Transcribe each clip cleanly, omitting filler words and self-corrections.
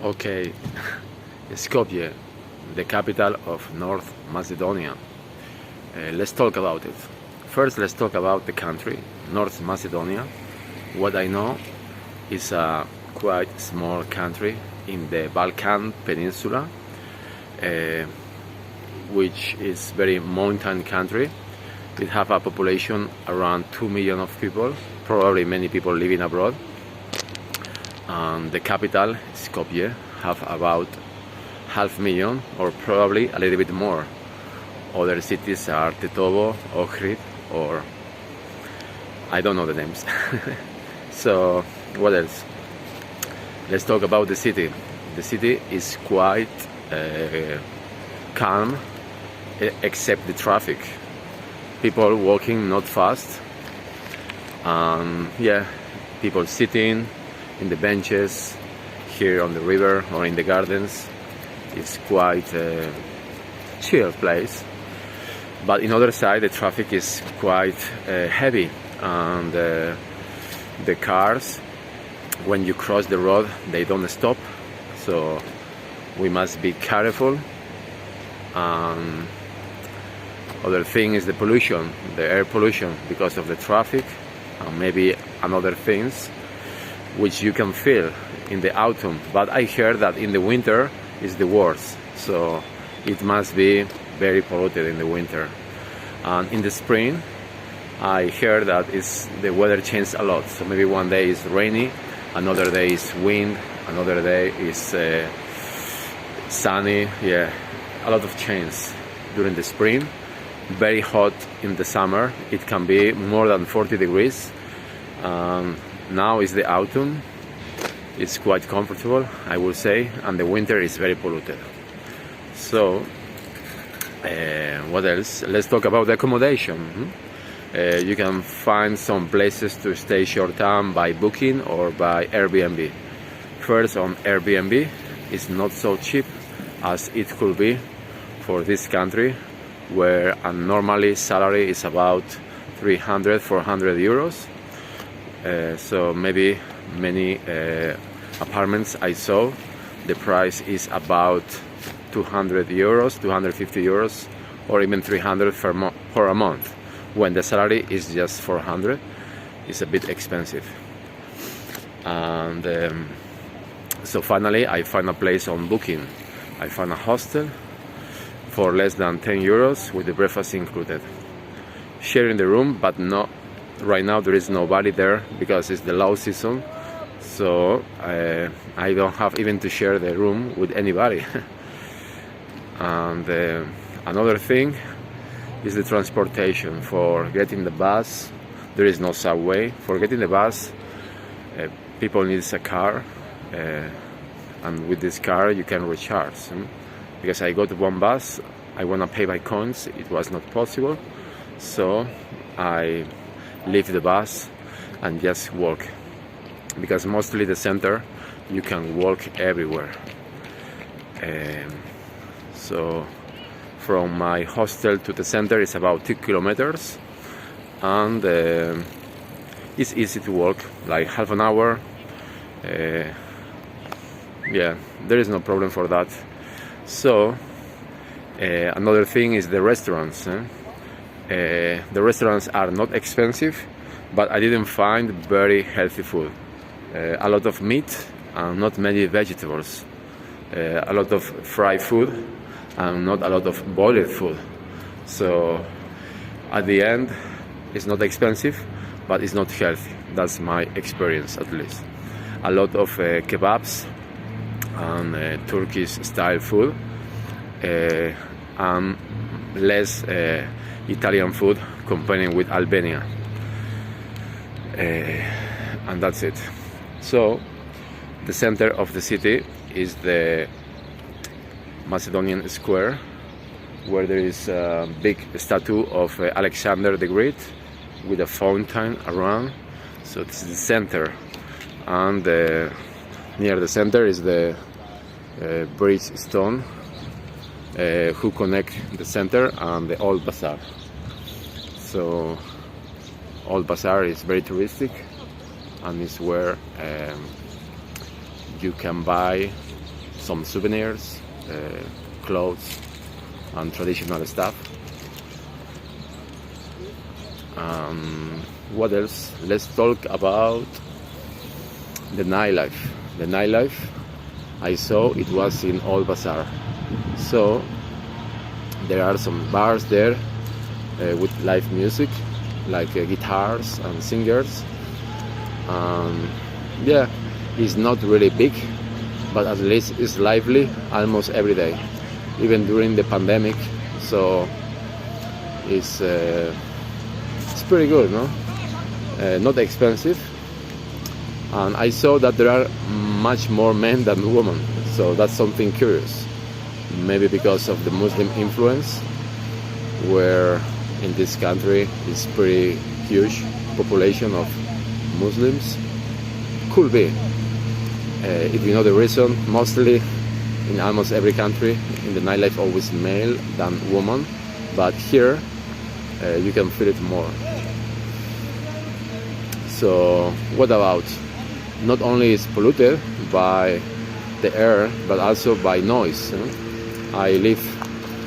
Okay, Skopje, the capital of North Macedonia. Let's talk about it. First, let's talk about the country, North Macedonia. What I know is a quite small country in the Balkan Peninsula, which is very mountain country. It have a population around 2 million of people, probably many people living abroad. And the capital, Skopje, have about 500,000 or probably a little bit more. Other cities are Tetovo, Ohrid, or I don't know the names. So what else? Let's talk about the city. The city is quite calm, except the traffic. People walking not fast, and people sitting in the benches here on the river or in the gardens. It's quite a chill place. But in other side, the traffic is quite heavy, and the cars, when you cross the road, they don't stop. So we must be careful. Other thing is the pollution, the air pollution, because of the traffic, and maybe another things which you can feel in the autumn. But I heard that in the winter is the worst, so it must be very polluted in the winter. And in the spring, I heard that the weather changed a lot. So maybe one day is rainy, another day is wind, another day is sunny. Yeah, a lot of change during the spring. Very hot in the summer. It can be more than 40 degrees. Now is the autumn. It's quite comfortable, I will say, and the winter is very polluted. So, what else? Let's talk about the accommodation. You can find some places to stay short time by booking or by Airbnb. First, on Airbnb, it's not so cheap as it could be for this country, where a normally salary is about 300-400 euros. So maybe many apartments I saw, the price is about 200 euros, 250 euros, or even 300 for a month. When the salary is just 400, it's a bit expensive. And so finally I find a place on Booking. I found a hostel for less than 10 euros with the breakfast included. Sharing the room, but no, right now there is nobody there because it's the low season. So I don't have even to share the room with anybody. And another thing is the transportation. For getting the bus, there is no subway. For getting the bus, people need a car, and with this car you can recharge. Because I got one bus, I want to pay by coins, it was not possible, so I leave the bus and just walk, because mostly the center you can walk everywhere. So from my hostel to the center is about 2 kilometers, and it's easy to walk, like half an hour. Yeah, there is no problem for that. So another thing is the restaurants. The restaurants are not expensive, but I didn't find very healthy food. A lot of meat and not many vegetables. A lot of fried food and not a lot of boiled food. So at the end, it's not expensive, but it's not healthy. That's my experience, at least. A lot of kebabs and Turkish style food, and less Italian food comparing with Albania, and that's it. So the center of the city is the Macedonian Square, where there is a big statue of Alexander the Great with a fountain around. So this is the center, and near the center is the bridge stone who connect the center and the old bazaar. So old bazaar is very touristic, and is where you can buy some souvenirs, clothes, and traditional stuff. What else? Let's talk about the nightlife. The nightlife I saw, it was in Old Bazaar. So there are some bars there with live music, like guitars and singers. Yeah, it's not really big, but at least it's lively almost every day, even during the pandemic. So it's pretty good, no? Not expensive, and I saw that there are much more men than women, so that's something curious. Maybe because of the Muslim influence, where in this country is pretty huge population of Muslims. Could be. If you know the reason, mostly in almost every country in the nightlife always male than woman, but here you can feel it more. So what about, not only is polluted by the air but also by noise. I live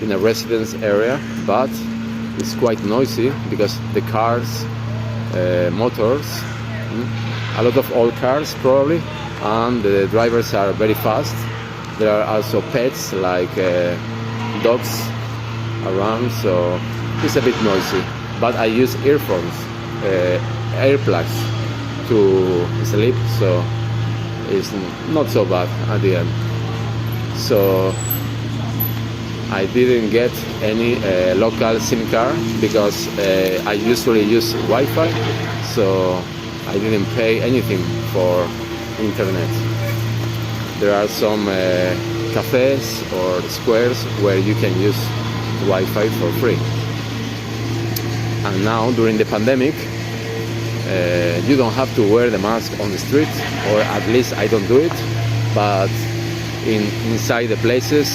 in a residence area, but it's quite noisy because the cars, motors, a lot of old cars probably, and the drivers are very fast. There are also pets like dogs around, so it's a bit noisy. But I use earphones, earplugs to sleep, so it's not so bad at the end. So I didn't get any local SIM card because I usually use Wi-Fi, so I didn't pay anything for internet. There are some cafes or squares where you can use Wi-Fi for free. And now during the pandemic, you don't have to wear the mask on the street, or at least I don't do it, but inside the places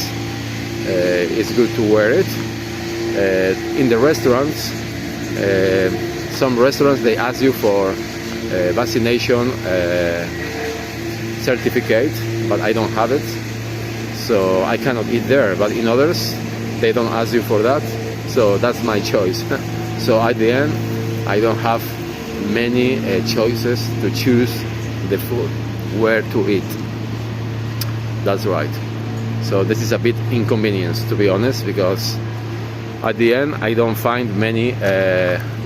it's good to wear it. In the restaurants, some restaurants, they ask you for vaccination certificate, but I don't have it, so I cannot eat there. But in others, they don't ask you for that, so that's my choice. So at the end, I don't have many choices to choose the food, where to eat. That's right. So this is a bit inconvenience, to be honest, because at the end I don't find many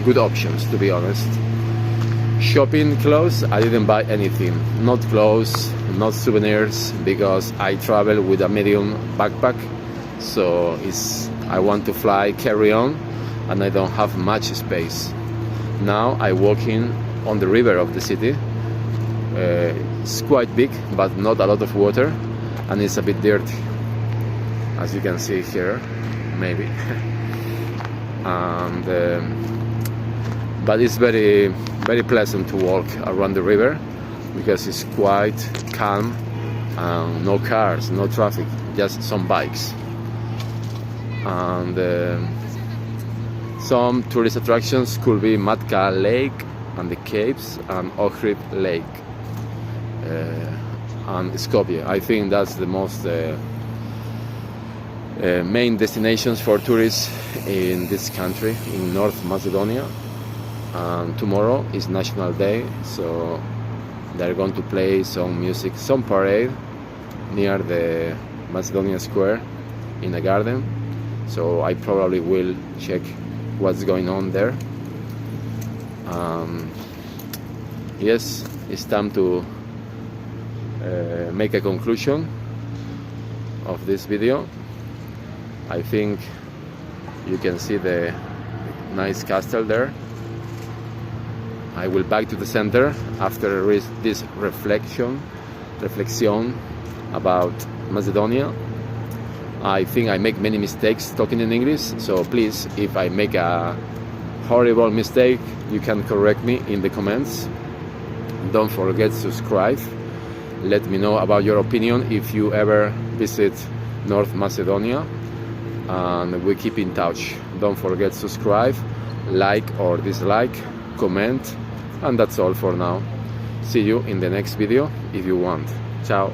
good options, to be honest. Shopping clothes, I didn't buy anything. Not clothes, not souvenirs, because I travel with a medium backpack, so I want to fly carry-on and I don't have much space. Now I walking on the river of the city. It's quite big, but not a lot of water, and it's a bit dirty, as you can see here, maybe. And but it's very, very pleasant to walk around the river because it's quite calm, no cars, no traffic, just some bikes. And some tourist attractions could be Matka Lake and the caves, and Ohrid Lake and Skopje. I think that's the most main destinations for tourists in this country, in North Macedonia. And tomorrow is National Day, so they're going to play some music, some parade near the Macedonia Square in a garden. So I probably will check what's going on there. Yes, it's time to make a conclusion of this video. I think you can see the nice castle there. I will back to the center after this reflection about Macedonia. I think I make many mistakes talking in English, so please, if I make a horrible mistake, you can correct me in the comments. Don't forget to subscribe. Let me know about your opinion if you ever visit North Macedonia, and we keep in touch. Don't forget to subscribe, like or dislike, comment, and that's all for now. See you in the next video if you want. Ciao.